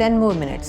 10 more minutes.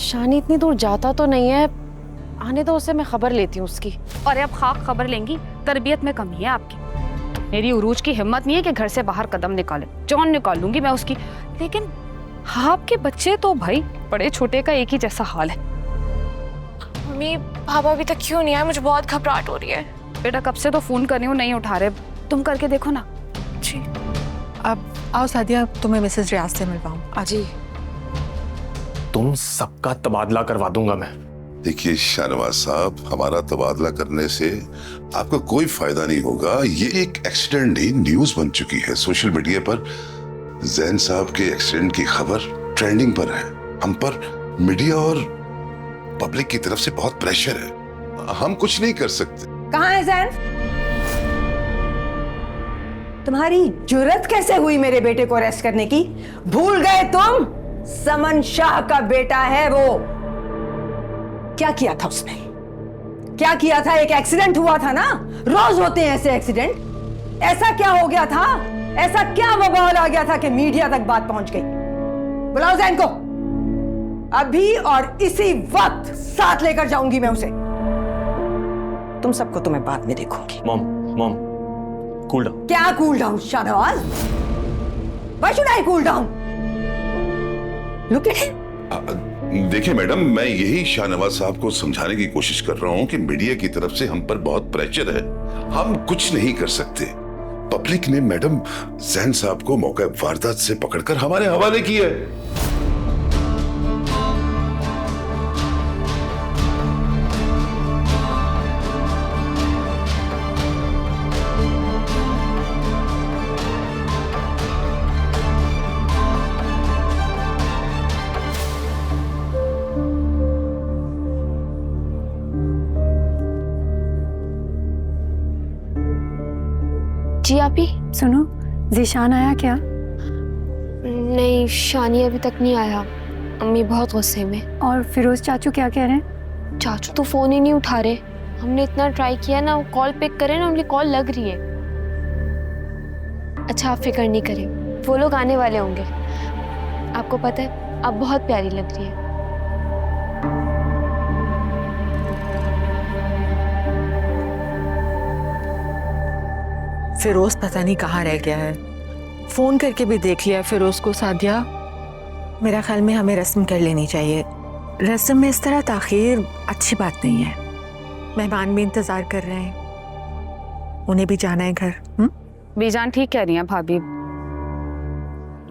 शानी इतनी दूर जाता तो नहीं है, आने तो उससे मैं खबर लेती हूँ उसकी। और अब खाक खबर लेंगी, तरबियत में कमी है आपकी। मेरी उरूज की हिम्मत नहीं है कि घर से बाहर कदम निकाले, जान निकाल लूंगी मैं उसकी। लेकिन आपके बच्चे तो भाई बड़े छोटे का एक ही जैसा हाल है। मम्मी पापा अभी तक क्यों नहीं आए? मुझे बहुत घबराहट हो रही है। बेटा कब से तो फोन कर रही हूँ, नहीं उठा रहे, तुम करके देखो ना। जी अब आओ सादिया, तुम्हें मिसेस रियाज से मिलवाऊं। आज जी तुम सबका तबादला करवा दूंगा मैं। देखिए शाहनवाज साहब, हमारा तबादला करने से आपका कोई फायदा नहीं होगा। ये एक एक्सीडेंट ही न्यूज बन चुकी है सोशल मीडिया पर। जैन साहब के एक्सीडेंट की खबर ट्रेंडिंग पर है। हम पर मीडिया और पब्लिक की तरफ से बहुत प्रेशर है, हम कुछ नहीं कर सकते। कहाँ है जैन? तुम्हारी जुर्रत कैसे हुई मेरे बेटे को अरेस्ट करने की? भूल गए तुम? समन शाह का बेटा है वो। क्या किया था उसने? क्या किया था? एक एक्सीडेंट हुआ था ना, रोज होते हैं ऐसे एक्सीडेंट। ऐसा क्या हो गया था? ऐसा क्या बवाल आ गया था कि मीडिया तक बात पहुंच गई? बुलाओ जैन को अभी, और इसी वक्त साथ लेकर जाऊंगी मैं उसे। तुम सबको तो मैं बाद में देखूंगी। Mom cool down. क्या cool down Shahnawaz? Why should I cool down? Look at him. देखिए मैडम, मैं यही शाहनवाज साहब को समझाने की कोशिश कर रहा हूं कि मीडिया की तरफ से हम पर बहुत प्रेशर है, हम कुछ नहीं कर सकते। पब्लिक ने मैडम जैन साहब को मौके वारदात से पकड़कर हमारे हवाले किया है। जी आप ही? सुनो, ज़ीशान आया क्या? नहीं, शानी अभी तक नहीं आया। अम्मी बहुत गुस्से में। और फिरोज चाचू क्या कह रहे हैं? चाचू तो फोन ही नहीं उठा रहे। हमने इतना ट्राई किया ना, वो कॉल पिक करे ना, उनकी कॉल लग रही है। अच्छा आप फिक्र नहीं करें, वो लोग आने वाले होंगे। आपको पता है आप बहुत प्यारी लग रही है। फिरोज पता नहीं कहाँ रह गया है, फोन करके भी देख लिया फिरोज को। सादिया, मेरा ख्याल में हमें रस्म कर लेनी चाहिए। रस्म में इस तरह ताखीर अच्छी बात नहीं है। मेहमान भी इंतजार कर रहे हैं, उन्हें भी जाना है घर। बीजान ठीक कह रही हैं भाभी।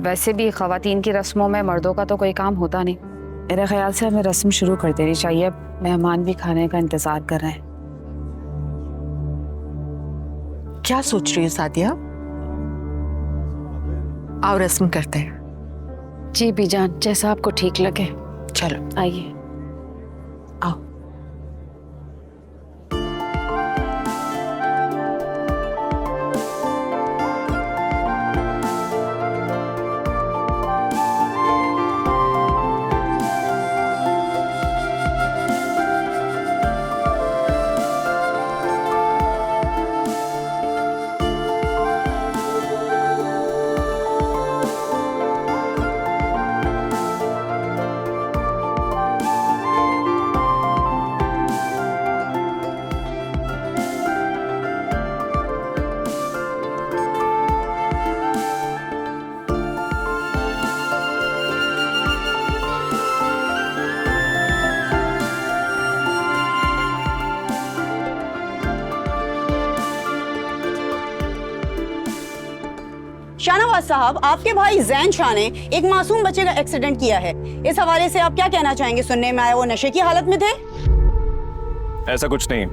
वैसे भी खवातीन की रस्मों में मर्दों का तो कोई काम होता नहीं। मेरे ख्याल से हमें रस्म शुरू कर देनी चाहिए, मेहमान भी खाने का इंतजार कर रहे हैं। क्या सोच रही हो सादिया? आओ रस्म करते हैं। जी बीजान, जैसा आपको ठीक लगे। चलो आइए। आओ। शाहनवाज साहब, आपके भाई जैन शाह ने एक मासूम बच्चे का एक्सीडेंट किया है। इस हवाले से आप क्या कहना चाहेंगे? सुनने में आया वो नशे की हालत में थे। ऐसा कुछ नहीं,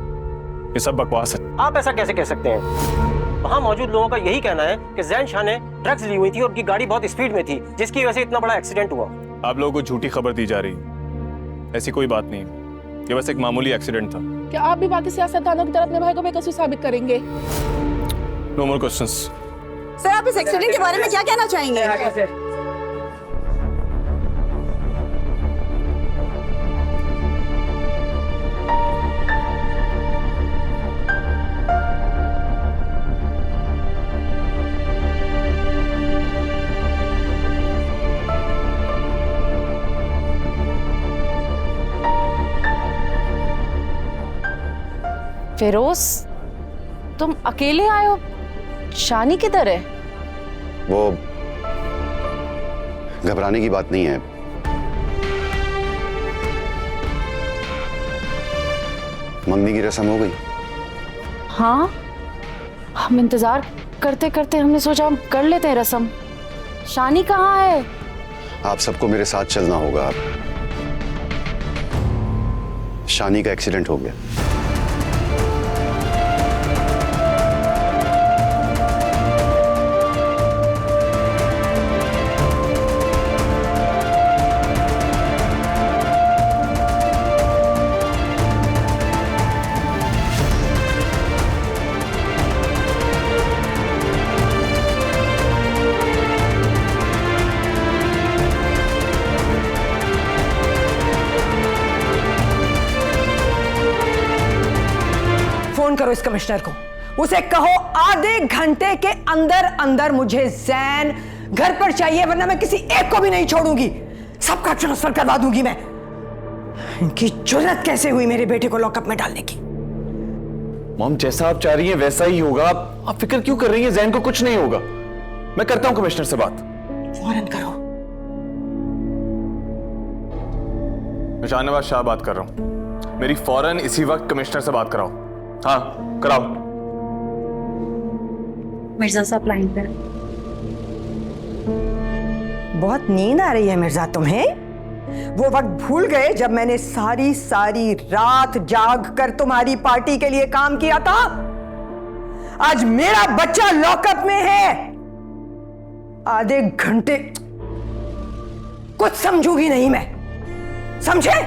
ये सब बकवास है। आप ऐसा कैसे कह सकते हैं? वहाँ मौजूद लोगों का यही कहना है कि जैन शाह ने ड्रग्स ली हुई थी और उनकी गाड़ी बहुत स्पीड में थी, जिसकी वजह से इतना बड़ा एक्सीडेंट हुआ। आप लोगों को झूठी खबर दी जा रही, ऐसी कोई बात नहीं। ये बस एक मामूली एक्सीडेंट था। क्या आप भी बाकी सियासतदानों की तरह अपने भाई को बेकसूर साबित करेंगे? No more questions. सर, आप इस एक्सीडेंट के बारे में क्या कहना चाहेंगे? फिरोज, तुम अकेले आए हो? शानी किधर है? वो घबराने की बात नहीं है। मंगनी की रस्म हो गई। हाँ, हम इंतजार करते करते हमने सोचा हम कर लेते हैं रस्म। शानी कहाँ है? आप सबको मेरे साथ चलना होगा। शानी का एक्सीडेंट हो गया। फोन करो इस कमिश्नर को, उसे कहो आधे घंटे के अंदर अंदर मुझे जैन घर पर चाहिए, वरना मैं किसी एक को भी नहीं छोड़ूंगी। सबका ट्रांसफर करवा दूंगी मैं। इनकी जुर्रत कैसे हुई मेरे बेटे को लॉकअप में डालने की? मॉम, जैसा आप चाह रही हैं वैसा ही होगा। आप फिक्र क्यों कर रही हैं? जैन को कुछ नहीं होगा। मैं करता हूं कमिश्नर से बात। फौरन करो। मैं शाहनवाज शाह बात कर रहा हूं। मेरी फौरन इसी वक्त कमिश्नर से बात कराओ। हाँ, कराओ। मिर्जा साहब लाइन पे। बहुत नींद आ रही है मिर्जा तुम्हें? वो वक्त भूल गए जब मैंने सारी रात जाग कर तुम्हारी पार्टी के लिए काम किया था? आज मेरा बच्चा लॉकअप में है। आधे घंटे कुछ समझूंगी नहीं मैं, समझे?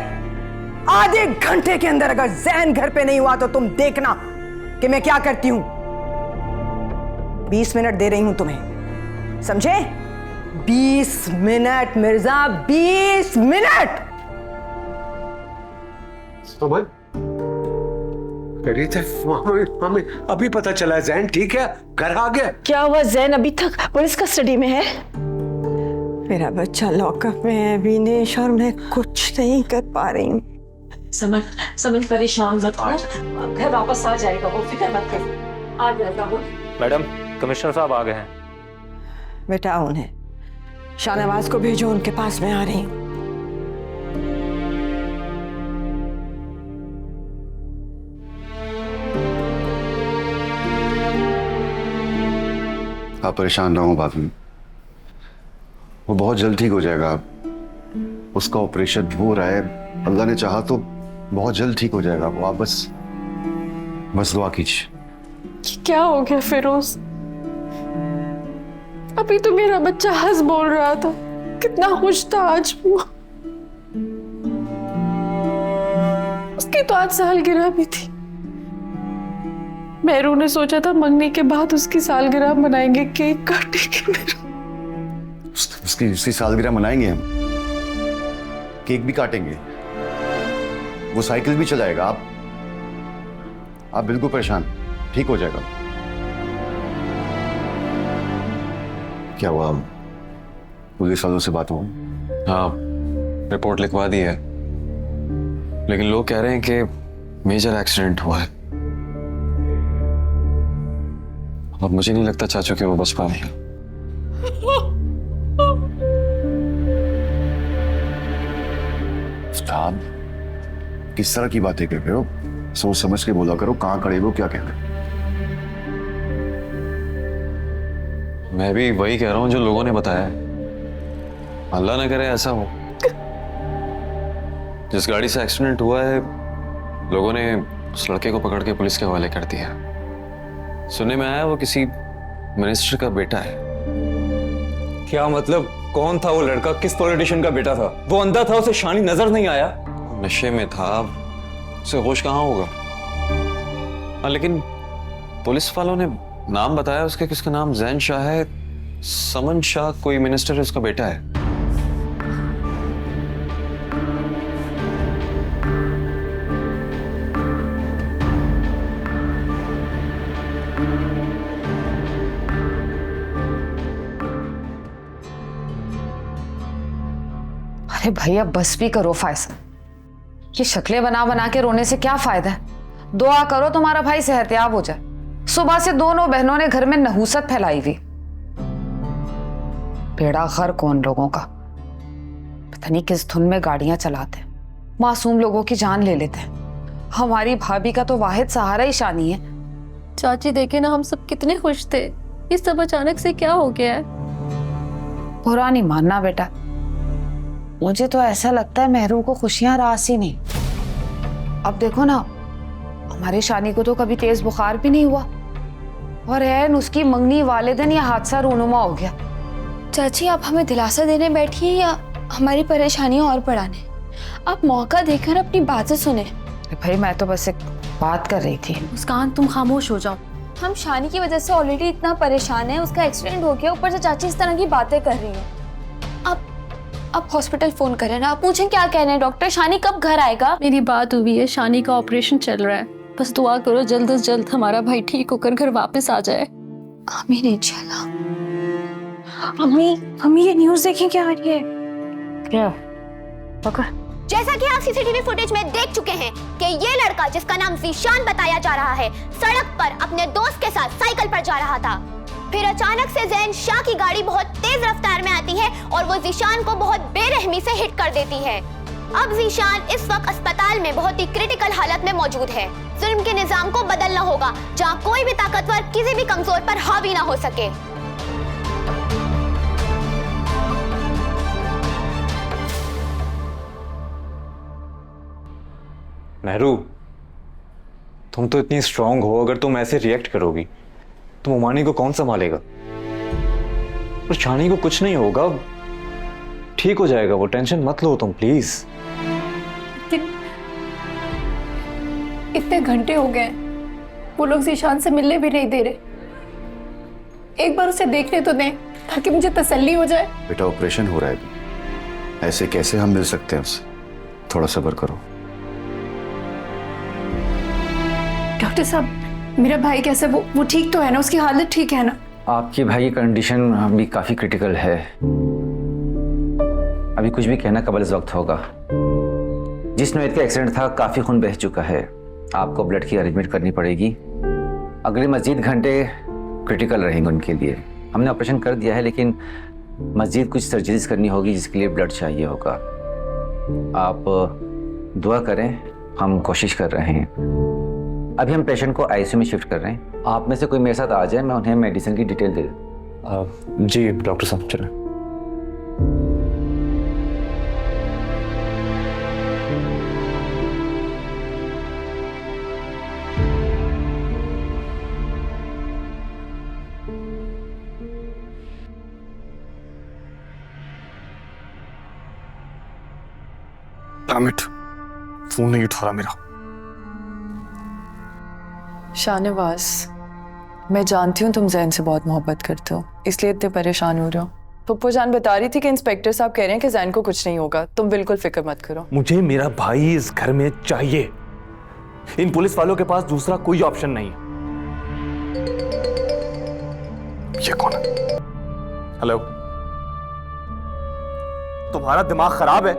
आधे घंटे के अंदर अगर जैन घर पे नहीं हुआ तो तुम देखना कि मैं क्या करती हूं। 20 मिनट दे रही हूं तुम्हें, समझे? 20 मिनट मिर्जा, 20 मिनट। समझ खैरियत है? हमें अभी पता चला जैन ठीक है, घर आ गया। क्या हुआ? जैन अभी तक पुलिस कस्टडी में है। मेरा बच्चा लॉकअप में है विनेश, और मैं कुछ नहीं कर पा रही हूँ। समझ परेशान मत हो, घर वापस आ जाएगा वो, फिक्र मत कर, आ जाएगा वो। मैडम, कमिश्नर साहब आ गए हैं। बेटा उन्हें शाहनवाज को भेजो, उनके पास मैं आ रही हूँ। आप परेशान ना हो भाभी, वो बहुत जल्द ठीक हो जाएगा। उसका ऑपरेशन हो रहा है, अल्लाह ने चाहा तो बहुत जल्द ठीक हो जाएगा वो। आप बस दुआ कीजिए। क्या हो गया फिरोज? अभी तो मेरा बच्चा हंस बोल रहा था, कितना खुश था आज वो। उसकी तो आज सालगिरह भी थी। मेरू ने सोचा था मंगनी के बाद उसकी सालगिरह मनाएंगे, केक काटेंगे। उसकी सालगिरह मनाएंगे हम, केक भी काटेंगे, वो साइकिल भी चलाएगा। आप बिल्कुल परेशान, ठीक हो जाएगा। क्या हुआ, पुलिस वालों से बात हो? हाँ, रिपोर्ट लिखवा दी है, लेकिन लोग कह रहे हैं कि मेजर एक्सीडेंट हुआ है। अब मुझे नहीं लगता चाचू कि वो बच पाएंगे। साहब, किस तरह की बातें कर रहे हो? सोच समझ के बोला करो, कहाँ खड़े हो, क्या कह रहे हो? मैं भी वही कह रहा हूँ जो लोगों ने बताया। अल्लाह न करे ऐसा हो। जिस गाड़ी से एक्सीडेंट हुआ है, लोगों ने उस लड़के को पकड़ के पुलिस के हवाले कर दिया। सुनने में आया वो किसी मिनिस्टर का बेटा है। क्या मतलब? कौन था वो लड़का? किस पॉलिटिशियन का बेटा था? वो अंधा था, उसे शानी नजर नहीं आया? नशे में था, उसे होश कहाँ होगा। हाँ, लेकिन पुलिस वालों ने नाम बताया उसके, किसका नाम जैन शाह है, समन शाह कोई मिनिस्टर है, उसका बेटा है। अरे भैया बस भी करो फैसल, ये शक्लें बना बना के रोने से क्या फायदा है? दुआ करो तुम्हारा भाई सेहतयाब हो जाए। सुबह से दोनों बहनों ने घर में नहूसत फैलाई हुई। बेड़ा गर्क उन लोगों का, पता नहीं किस धुन में गाड़ियां चलाते, मासूम लोगों की जान ले लेते हैं। हमारी भाभी का तो वाहिद सहारा ही शानी है। चाची देखे ना, हम सब कितने खुश थे, इस सब अचानक से क्या हो गया है? बुरा नहीं मानना बेटा, मुझे तो ऐसा लगता है मेहरू को खुशियां रास ही नहीं। अब देखो ना, हमारी शानी को तो कभी तेज बुखार भी नहीं हुआ, और ऐन उसकी मंगनी वाले दिन ये हादसा रूनुमा हो गया। चाची आप हमें दिलासा देने बैठी हैं या हमारी परेशानियां और बढ़ाने? आप मौका देकर अपनी बातें सुने। भाई मैं तो बस एक बात कर रही थी। मुस्कान तुम खामोश हो जाओ। हम शानी की वजह से ऑलरेडी इतना परेशान है, उसका एक्सीडेंट हो गया, ऊपर से चाची इस तरह की बातें कर रही है। आप हॉस्पिटल फोन करें ना, आप पूछें क्या कह रहे हैं डॉक्टर, शानी कब घर आएगा? मेरी बात हुई है, शानी का ऑपरेशन चल रहा है, बस दुआ करो जल्द से जल्द हमारा भाई ठीक होकर घर वापस आ जाए। आमीन इंशाल्लाह। अम्मी ये न्यूज़ देखें क्या आ रही है? क्या पकड़। जैसा कि आप सीसीटीवी फुटेज में देख चुके हैं कि ये लड़का जिसका नाम ज़ीशान बताया जा रहा है, सड़क पर अपने दोस्त के साथ साइकिल पर जा रहा था। फिर अचानक से ज़ैन शाह की गाड़ी बहुत तेज रफ्तार में आती है और वो ज़ीशान को बहुत बेरहमी से हिट कर देती है। अब ज़ीशान इस वक्त अस्पताल में बहुत ही क्रिटिकल हालत में मौजूद है। जुल्म के निजाम को बदलना होगा, जहाँ कोई भी ताकतवर किसी भी कमजोर पर हावी ना हो सके। मेहरू, तुम तो इतनी स्ट्रांग हो, अगर तुम ऐसे रिएक्ट करोगी तो उमानी को कौन संभालेगा? और शानी को कुछ नहीं होगा, ठीक हो जाएगा वो, टेंशन मत लो तुम प्लीज। इतने घंटे हो गए, वो लोग ज़ीशान से मिलने भी नहीं दे रहे। एक बार उसे देखने तो दें ताकि मुझे तसल्ली हो जाए। बेटा ऑपरेशन हो रहा है अभी, ऐसे कैसे हम मिल सकते हैं उससे? थोड़ा सब्र करो। डॉक्टर साहब, मेरा भाई कैसे, वो ठीक तो है ना? उसकी हालत ठीक है ना? आपके भाई की कंडीशन अभी काफी क्रिटिकल है, अभी कुछ भी कहना कबल वक्त होगा। जिस नौयत का एक्सीडेंट था काफी खून बह चुका है, आपको ब्लड की अरेंजमेंट करनी पड़ेगी। अगले मजीद घंटे क्रिटिकल रहेंगे उनके लिए। हमने ऑपरेशन कर दिया है लेकिन मजीद कुछ सर्जरीज करनी होगी जिसके लिए ब्लड चाहिए होगा। आप दुआ करें, हम कोशिश कर रहे हैं। अभी हम पेशेंट को आईसीयू में शिफ्ट कर रहे हैं। आप में से कोई मेरे साथ आ जाए, मैं उन्हें मेडिसिन की डिटेल दे दूँ। जी डॉक्टर साहब चलें। फोन नहीं उठा रहा मेरा। शाहनवाज, मैं जानती हूँ तुम जैन से बहुत मोहब्बत करते हो, इसलिए इतने परेशान हो रहे हो। पप्पू जान बता रही थी कि इंस्पेक्टर साहब कह रहे हैं कि जैन को कुछ नहीं होगा, तुम बिल्कुल फिक्र मत करो। मुझे मेरा भाई इस घर में चाहिए, इन पुलिस वालों के पास दूसरा कोई ऑप्शन नहीं है। ये कौन है? हेलो, तुम्हारा दिमाग खराब है?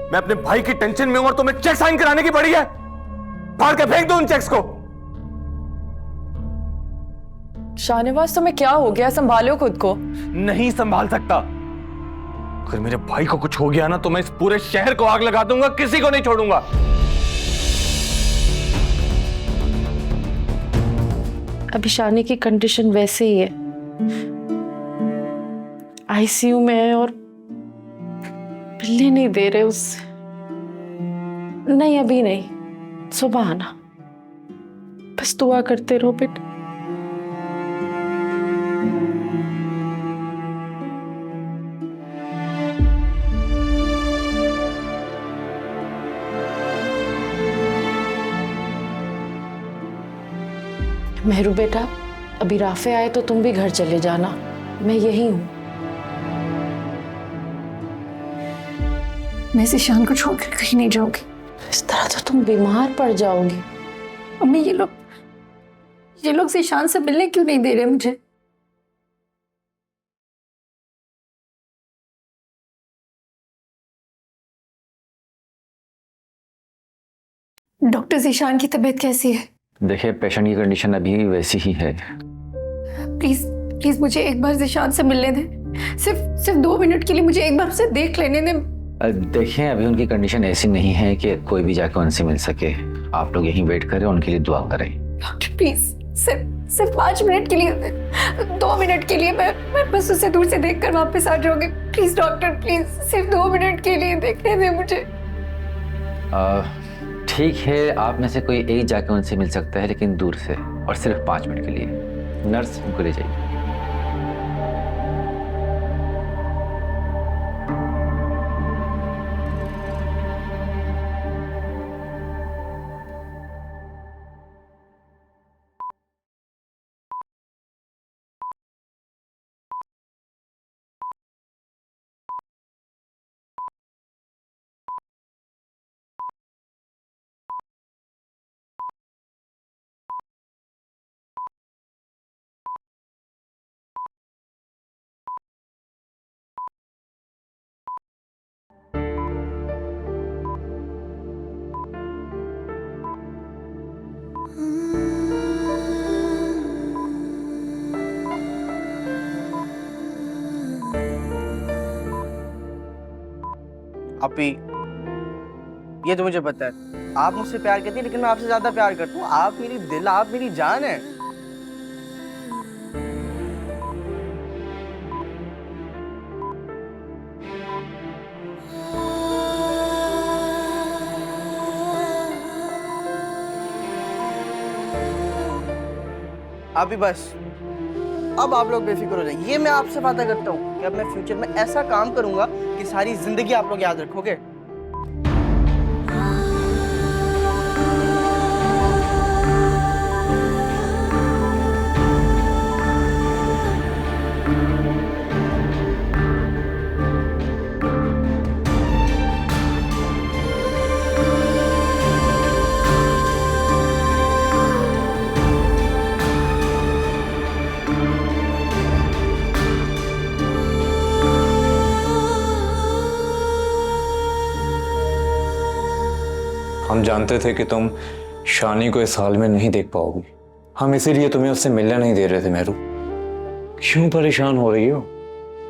मैं अपने भाई की टेंशन में हूं और तुम्हें चेक साइन कराने की पड़ी है? फाड़ के फेंक दो उन चेक्स को। शाहनवाज तुम्हें क्या हो गया? संभालो खुद को। नहीं संभाल सकता। अगर मेरे भाई को कुछ हो गया ना तो मैं इस पूरे शहर को आग लगा दूंगा, किसी को नहीं छोड़ूंगा। अभी शानी की कंडीशन वैसे ही है, आईसीयू में है और मिलने नहीं दे रहे उससे। नहीं अभी नहीं, सुबह आना, बस दुआ करते रहो बेटा। मेहरू बेटा, अभी राफे आए तो तुम भी घर चले जाना, मैं यही हूं। मैं ज़ीशान को छोड़कर कहीं नहीं जाऊंगी, इस तरह तो तुम बीमार पड़ जाओगी। अम्मी ये लोग ज़ीशान से मिलने क्यों नहीं दे रहे मुझे? डॉक्टर ज़ीशान की तबीयत कैसी है? देखिए, पेशेंट की कंडीशन अभी वैसी ही है। प्लीज प्लीज मुझे एक बार ज़ीशान से मिलने दें। सिर्फ 2 मिनट के लिए मुझे एक बार उसे देख लेने दें। देखिए, अभी उनकी कंडीशन ऐसी नहीं है कि कोई भी जाकर उनसे मिल सके। आप लोग यहीं वेट करें, उनके लिए दुआ करें। डॉक्टर प्लीज सिर्फ 5 मिनट के लिए, 2 मिनट के लिए मैं बस उसे दूर से देखकर वापस आ जाऊंगी। प्लीज डॉक्टर, प्लीज सिर्फ 2 मिनट के लिए देखने दें मुझे। ठीक है, आप में से कोई एक जाके उनसे मिल सकता है, लेकिन दूर से, और सिर्फ 5 मिनट के लिए। नर्स, उनको ले जाइए। अपी, ये तो मुझे पता है आप मुझसे प्यार करती हैं, लेकिन मैं आपसे ज्यादा प्यार करता हूँ। आप मेरी दिल, आप मेरी जान है। अभी बस, अब आप लोग बेफिक्र हो जाइए। ये मैं आपसे वादा करता हूँ कि अब मैं फ्यूचर में ऐसा काम करूंगा कि सारी जिंदगी आप लोग याद रखोगे। हम जानते थे कि तुम शानी को इस हाल में नहीं देख पाओगी। हम इसीलिए तुम्हें उससे मिलने नहीं दे रहे थे। मेहरू, क्यों परेशान हो रही हो?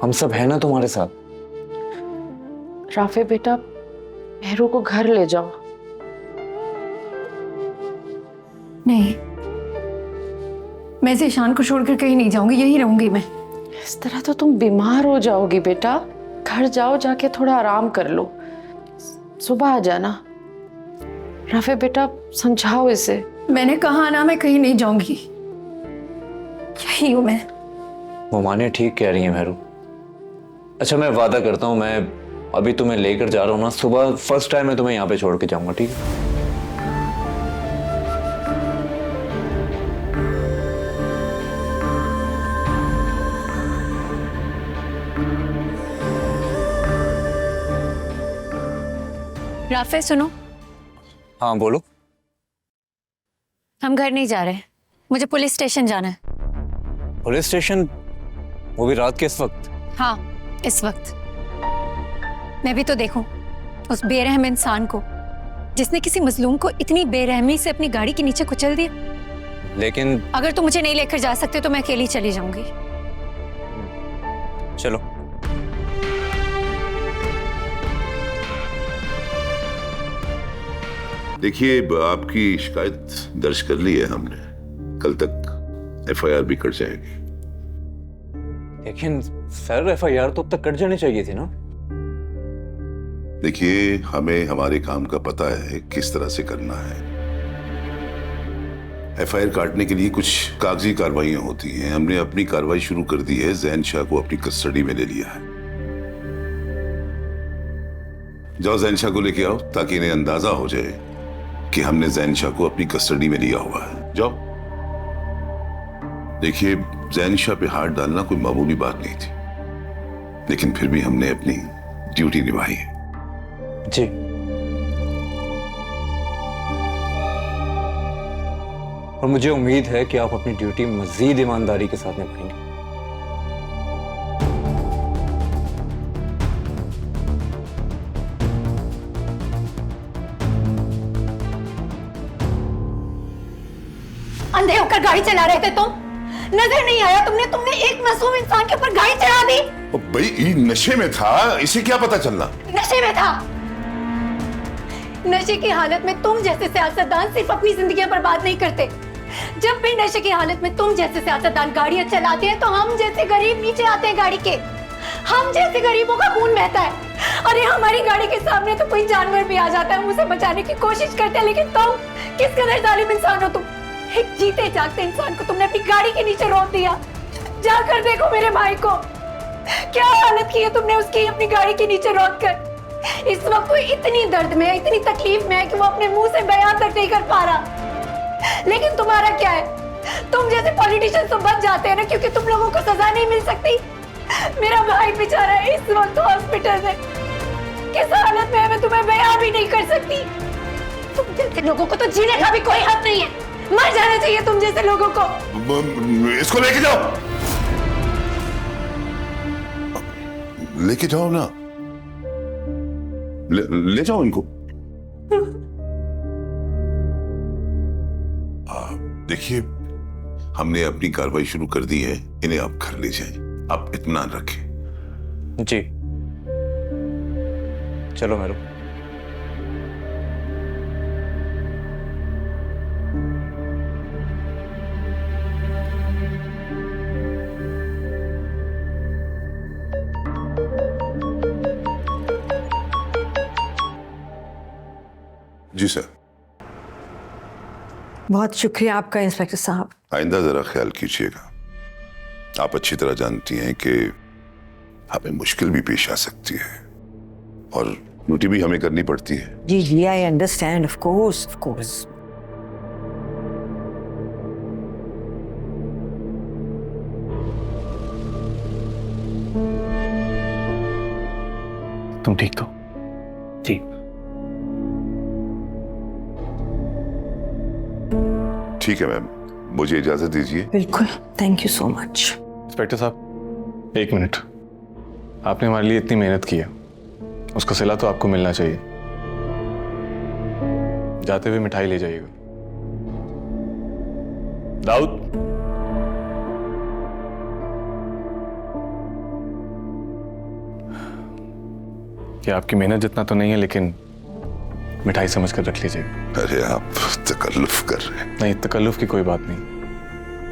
हम सब है ना तुम्हारे साथ। राफे बेटा, मेहरू को घर ले जाओ। नहीं, मैं ज़ीशान को छोड़कर कहीं नहीं जाऊंगी, यहीं रहूंगी मैं। इस तरह तो तुम बीमार हो जाओगी बेटा। घर जाओ, जाके थोड़ा आराम कर लो, सुबह आ जाना। राफे बेटा, समझाओ इसे। मैंने कहा ना, मैं कहीं नहीं जाऊंगी, यही हूं मैं। वो माने ठीक कह रही है मेहरू। अच्छा, मैं वादा करता हूँ, मैं अभी तुम्हें लेकर जा रहा हूँ ना, सुबह फर्स्ट टाइम मैं तुम्हें यहाँ पे छोड़ के जाऊंगा, ठीक है? राफे सुनो। हाँ बोलो। हम घर नहीं जा रहे, मुझे पुलिस स्टेशन जाना है। Police station? वो भी रात के इस वक्त? हाँ, इस वक्त। मैं भी तो देखूं उस बेरहम इंसान को जिसने किसी मजलूम को इतनी बेरहमी से अपनी गाड़ी के नीचे कुचल दिया। लेकिन अगर तुम मुझे नहीं लेकर जा सकते तो मैं अकेली चली जाऊंगी। चलो। देखिए, आपकी शिकायत दर्ज कर ली है हमने। कल तक एफआईआर भी कट जाएगी। लेकिन सर, एफआईआर तो अब तक कट जानी चाहिए थी ना? देखिए, हमें हमारे काम का पता है किस तरह से करना है। एफआईआर काटने के लिए कुछ कागजी कार्रवाइयां होती हैं। हमने अपनी कार्रवाई शुरू कर दी है। जैन शाह को अपनी कस्टडी में ले लिया है। जाओ, जैन शाह को लेके आओ, ताकि इन्हें अंदाजा हो जाए कि हमने जैन शाह को अपनी कस्टडी में लिया हुआ है। जाओ। देखिए, जैन शाह पे हाथ डालना कोई मामूली बात नहीं थी, लेकिन फिर भी हमने अपनी ड्यूटी निभाई है। जी। और मुझे उम्मीद है कि आप अपनी ड्यूटी मजीद ईमानदारी के साथ निभाएंगे। अंधे होकर गाड़ी चला रहे थे तुम? नजर नहीं आया तुमने एक मासूम इंसान के ऊपर गाड़ी चढ़ा दी? भाई ये नशे में था, इसे क्या पता चलना? नशे में था। नशे की हालत में तुम जैसे सियासतदान सिर्फ अपनी जिंदगी बर्बाद नहीं करते। जब भी नशे की हालत में तुम जैसे सियासतदान गाड़ियां चलाते हैं तो हम जैसे गरीब नीचे आते हैं गाड़ी के। हम जैसे गरीबों का खून बहता है। अरे हमारी गाड़ी के सामने तो कोई जानवर भी आ जाता है, हम उसे बचाने की कोशिश करते हैं, लेकिन तुम किस कदर जालिम इंसान हो तुम। एक जीते जागते इंसान को तुमने अपनी गाड़ी के नीचे रोक दिया। जाकर देखो मेरे भाई को, क्या हालत की है तुमने उसकी अपनी गाड़ी के नीचे रोक कर। इस वक्त वो इतनी दर्द में है, इतनी तकलीफ में है कि वो अपने मुंह से बयान तक नहीं कर पा रहा। लेकिन तुम्हारा क्या है, तुम जैसे पॉलिटिशियन तो बच जाते हैं ना, क्योंकि तुम लोगों को सजा नहीं मिल सकती। मेरा भाई बेचारा है इस वक्त हॉस्पिटल में, किस हालत में है मैं तुम्हें बयान भी नहीं कर सकती। तुम जैसे लोगों को तो जीने का भी कोई हक नहीं है, मर जाना चाहिए तुम जैसे लोगों को। इसको लेके जाओ, लेके जाओ ना, ले जाओ इनको। देखिए, हमने अपनी कार्रवाई शुरू कर दी है, इन्हें आप घर ले जाएं, आप इत्मीनान रखें। जी चलो मेरू। जी सर। बहुत शुक्रिया आपका इंस्पेक्टर साहब। आइंदा जरा ख्याल कीजिएगा, आप अच्छी तरह जानती हैं कि हमें मुश्किल भी पेश आ सकती है और ड्यूटी भी हमें करनी पड़ती है। जी जी, I understand, of course of course. तुम ठीक तो? जी ठीक है मैम, मुझे इजाजत दीजिए। बिल्कुल, thank you so much. Inspector साहब, एक मिनट। आपने हमारे लिए इतनी मेहनत की है, उसका सिला तो आपको मिलना चाहिए। जाते हुए मिठाई ले जाइएगा। दाऊद, ये आपकी मेहनत जितना तो नहीं है, लेकिन मिठाई समझ कर रख लीजिएगा। अरे आप तकल्लुफ कर रहे हैं। नहीं, तकल्लुफ की कोई बात नहीं।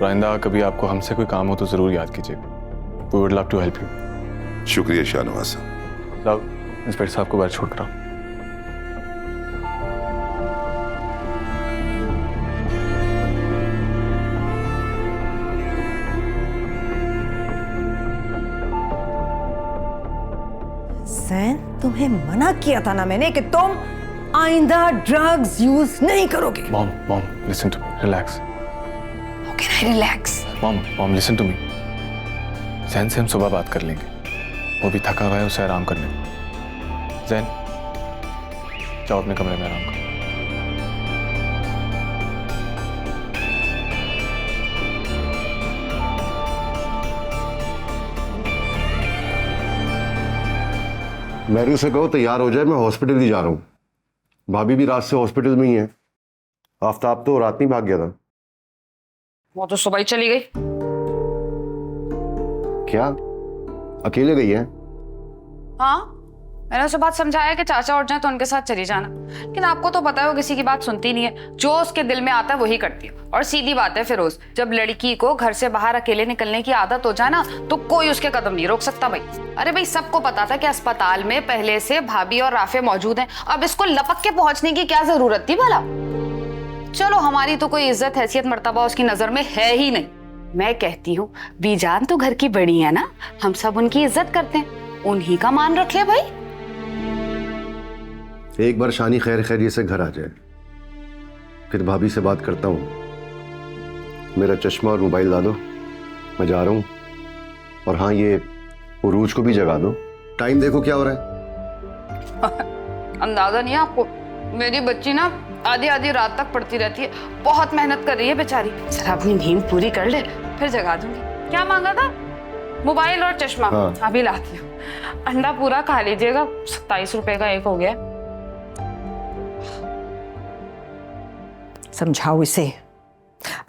आइंदा कभी आपको हमसे कोई काम हो तो जरूर याद कीजिएगा। We would love to help you। शुक्रिया शाहनवाज साहब। दाऊद, इंस्पेक्टर साहब को बाहर छोड़ कर आओ। सैन, तुम्हें मना किया था ना मैंने कि तुम आइंदा ड्रग्स यूज नहीं करोगे। Mom, listen to me, relax. How can I relax? Mom, listen to me. Jain से हम सुबह बात कर लेंगे, वो भी थका हुआ है, उसे आराम करने दो। जैन, जाओ अपने कमरे में आराम करो। मैरू से कहो तैयार हो जाए, मैं हॉस्पिटल ही जा रहा हूँ। भाभी भी रात से हॉस्पिटल में ही है। आफ्ताब तो रात नहीं भाग गया था। वो तो सुबह ही चली गई। क्या अकेले गई है? हाँ, मैंने उसे बात समझाया कि चाचा उठ जाए तो उनके साथ चली जाना, लेकिन आपको तो पता है वो किसी की बात सुनती नहीं है। जो उसके दिल में आता है वही करती है। और सीधी बात है फिरोज, जब लड़की को घर से बाहर अकेले निकलने की आदत हो जाए ना, तो कोई उसके कदम नहीं रोक सकता भाई। अरे भाई, सबको पता था कि अस्पताल में पहले से भाभी और राफे मौजूद हैं, अब इसको लपक के पहुंचने की क्या जरूरत थी भला। चलो, हमारी तो कोई इज्जत हैसियत मर्तबा उसकी नजर में है ही नहीं। मैं कहती हूँ बीजान तो घर की बड़ी है ना, हम सब उनकी इज्जत करते हैं, उन्हीं का मान रख ले भाई। एक बार शानी खैर खैरियत से घर आ जाए, फिर भाभी से बात करता हूँ। मेरा चश्मा और मोबाइल ला दो, मैं जा रहा हूँ। और हाँ, ये उरूज को भी जगा दो। टाइम देखो क्या हो रहा है। अंदाजा नहीं है आपको, मेरी बच्ची ना आधी आधी रात तक पढ़ती रहती है, बहुत मेहनत कर रही है बेचारी। जरा अपनी नींद पूरी कर ले, फिर जगा दूंगी। क्या मांगा था? मोबाइल और चश्मा। हाँ। अभी लाती हूँ। अंडा पूरा खा लीजिएगा, 27 रुपए का एक हो गया। समझाओ इसे,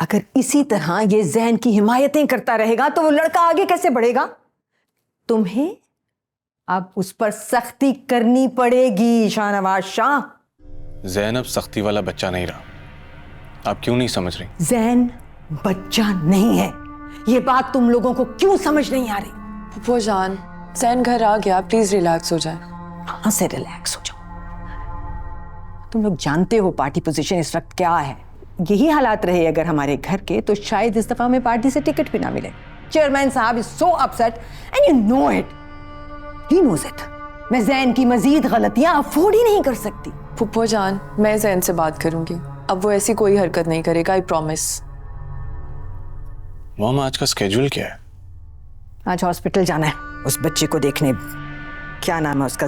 अगर इसी तरह ये जैन की हिमायतें करता रहेगा तो वो लड़का आगे कैसे बढ़ेगा? तुम्हें अब उस पर सख्ती करनी पड़ेगी शाहनवाज शाह। जैन अब सख्ती वाला बच्चा नहीं रहा। आप क्यों नहीं समझ रही? जैन बच्चा नहीं है, ये बात तुम लोगों को क्यों समझ नहीं आ रही? फूफो जान, जैन घर आ गया, प्लीज रिलैक्स हो जाए। कहाँ से रिलैक्स हो जाओ? तुम लोग जानते हो पार्टी पोजीशन इस वक्त क्या है। यही हालात रहे अगर हमारे घर के तो शायद इस दफा हमें पार्टी से टिकट भी ना मिले। चेयरमैन साहब is so upset and you know it, he knows it. मैं जैन की मजीद गलतियां अफोर्ड ही नहीं कर सकती। फूफो जान, मैं जैन से बात करूंगी, अब वो ऐसी कोई हरकत नहीं करेगा, आई प्रॉमिस। मॉम, आज का स्केड्यूल क्या है? आज हॉस्पिटल जाना है उस बच्चे को देखने। क्या नाम है उसका?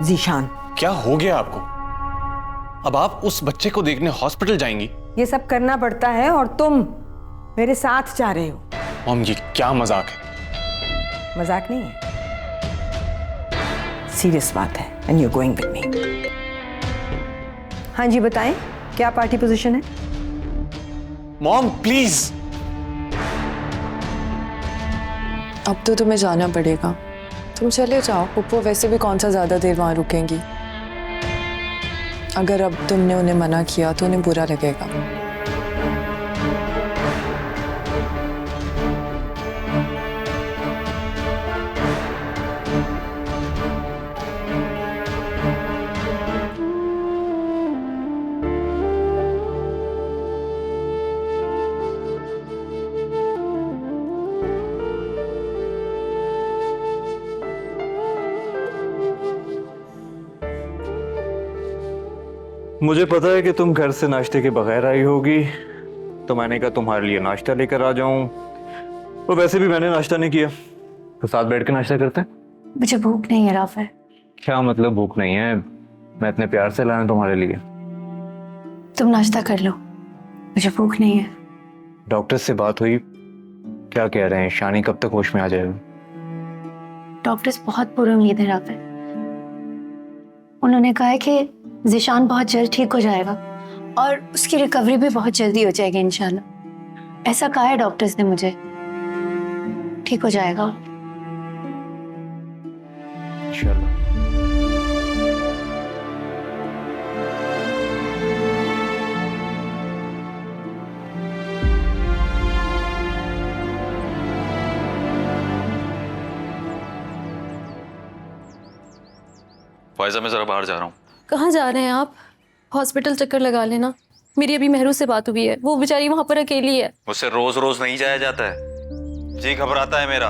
जीशान। क्या हो गया आपको? अब आप उस बच्चे को देखने हॉस्पिटल जाएंगी? ये सब करना पड़ता है और तुम मेरे साथ जा रहे हो। मॉम, ये क्या मजाक है? मजाक नहीं है, सीरियस बात है। And you going with me. हाँ जी बताएं, क्या पार्टी पोजीशन है? Mom please. अब तो तुम्हें जाना पड़ेगा, तुम चले जाओ। पुप्पो वैसे भी कौन सा ज्यादा देर वहां रुकेंगी। अगर अब तुमने उन्हें मना किया तो उन्हें बुरा लगेगा। मुझे पता है कि तुम घर से नाश्ते के बगैर आई होगी, तो मैंने कहा तुम्हारे लिए नाश्ता लेकर आ जाऊं। और वैसे भी मैंने नाश्ता नहीं किया, तो साथ बैठ के नाश्ता करते हैं। मुझे भूख नहीं है राफे। क्या मतलब भूख नहीं है? मैं इतने प्यार से लाया तुम्हारे लिए। तुम नाश्ता कर लो, मुझे भूख नहीं है। डॉक्टर से बात हुई, क्या कह रहे हैं? शानी कब तक होश में आ जाएगा? डॉक्टर्स बहुत पूरी उम्मीद है राफे। उन्होंने कहा है कि ज़ीशान बहुत जल्द ठीक हो जाएगा और उसकी रिकवरी भी बहुत जल्दी हो जाएगी इंशाल्लाह। ऐसा कहा है डॉक्टर्स ने मुझे, ठीक हो जाएगा इंशाल्लाह। फायजा, मैं जरा बाहर जा रहा हूँ। कहाँ जा रहे हैं आप? हॉस्पिटल चक्कर लगा लेना। मेरी अभी मेहरू से बात हुई है, वो बेचारी वहां पर अकेली है। मुझसे रोज रोज नहीं जाया जाता है, जी घबराता है मेरा,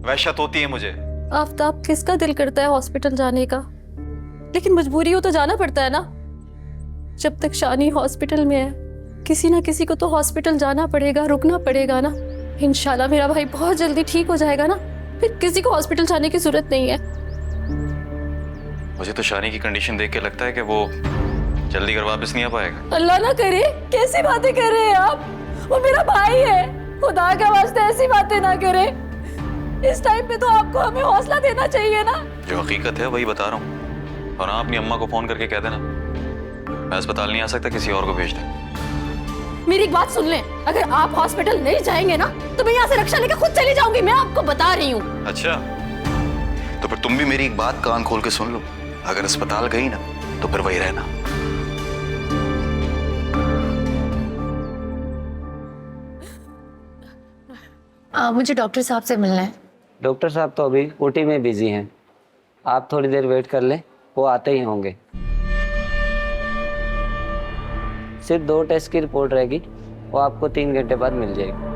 वहशत होती है मुझे। आफ्ताब, किसका दिल करता है हॉस्पिटल जाने का, लेकिन मजबूरी हो तो जाना पड़ता है ना। जब तक शानी हॉस्पिटल में है, किसी ना किसी को तो हॉस्पिटल जाना पड़ेगा, रुकना पड़ेगा ना। इंशाल्लाह मेरा भाई बहुत जल्दी ठीक हो जाएगा ना, फिर किसी को हॉस्पिटल जाने की जरूरत नहीं है। मुझे तो शानी की कंडीशन देख के लगता है कि वो जल्दी घर वापस नहीं आ पाएगा। अल्लाह ना करे, कैसी बातें कर रहे हैं आप? वो मेरा भाई है, खुदा का वास्ते ऐसी बातें ना करे। इस टाइम पे तो आपको हमें हौसला देना चाहिए ना। जो हकीकत है वही बता रहा हूँ। और आप अपनी अम्मा को फोन करके कह देना मैं अस्पताल नहीं आ सकता, किसी और को भेज दें। मेरी एक बात सुन लें, अगर आप हॉस्पिटल नहीं जाएंगे ना तो मैं यहाँ से रक्षा लेकर खुद चली जाऊंगी। मैं आपको बता रही हूँ। अच्छा, तो फिर तुम भी मेरी एक बात कान खोल के सुन लो, अगर अस्पताल गई ना तो फिर वही रहना। मुझे डॉक्टर साहब से मिलना है। डॉक्टर साहब तो अभी ओटी में बिजी हैं, आप थोड़ी देर वेट कर लें, वो आते ही होंगे। सिर्फ 2 टेस्ट की रिपोर्ट रहेगी, वो आपको 3 घंटे बाद मिल जाएगी।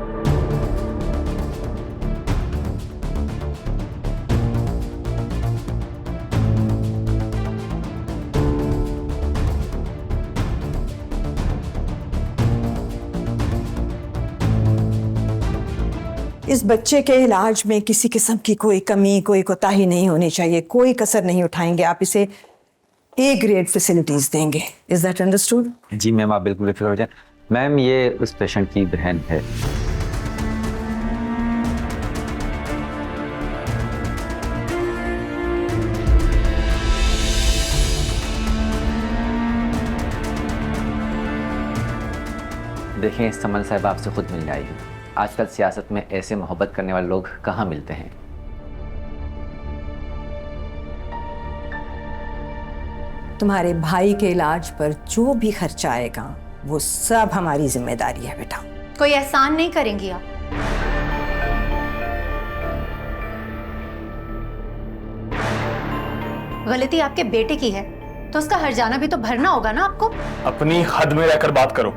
इस बच्चे के इलाज में किसी किस्म की कोई कमी, कोई कोताही नहीं होनी चाहिए, कोई कसर नहीं उठाएंगे। आप इसे ए ग्रेड फैसिलिटीज देंगे। Is that understood? जी मैम, आप बिल्कुल बेफिक्र हो जाएं। मैम, ये उस पेशेंट की बहन है। देखें, समन साहब आपसे खुद मिलने आई हूँ। आजकल सियासत में ऐसे मोहब्बत करने वाले लोग कहाँ मिलते हैं। तुम्हारे भाई के इलाज पर जो भी खर्चा आएगा वो सब हमारी जिम्मेदारी है बेटा। कोई एहसान नहीं करेंगी आप? गलती आपके बेटे की है तो उसका हर्जाना भी तो भरना होगा ना आपको। अपनी हद में रहकर बात करो।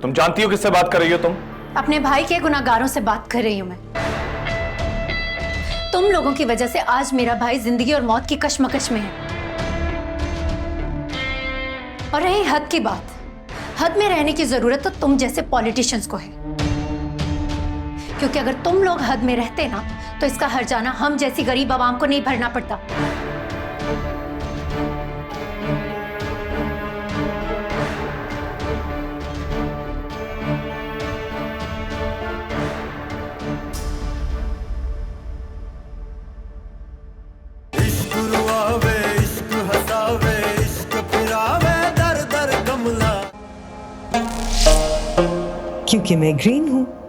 तुम जानती हो किससे बात कर रही हो तुम? अपने भाई के गुनाहगारों से बात कर रही हूं मैं। तुम लोगों की वजह से आज मेरा भाई जिंदगी और मौत की कशमकश में है। और रही हद की बात, हद में रहने की जरूरत तो तुम जैसे पॉलिटिशियंस को है, क्योंकि अगर तुम लोग हद में रहते ना तो इसका हर्जाना हम जैसी गरीब आवाम को नहीं भरना पड़ता। क्योंकि मैं ग्रीन हूँ।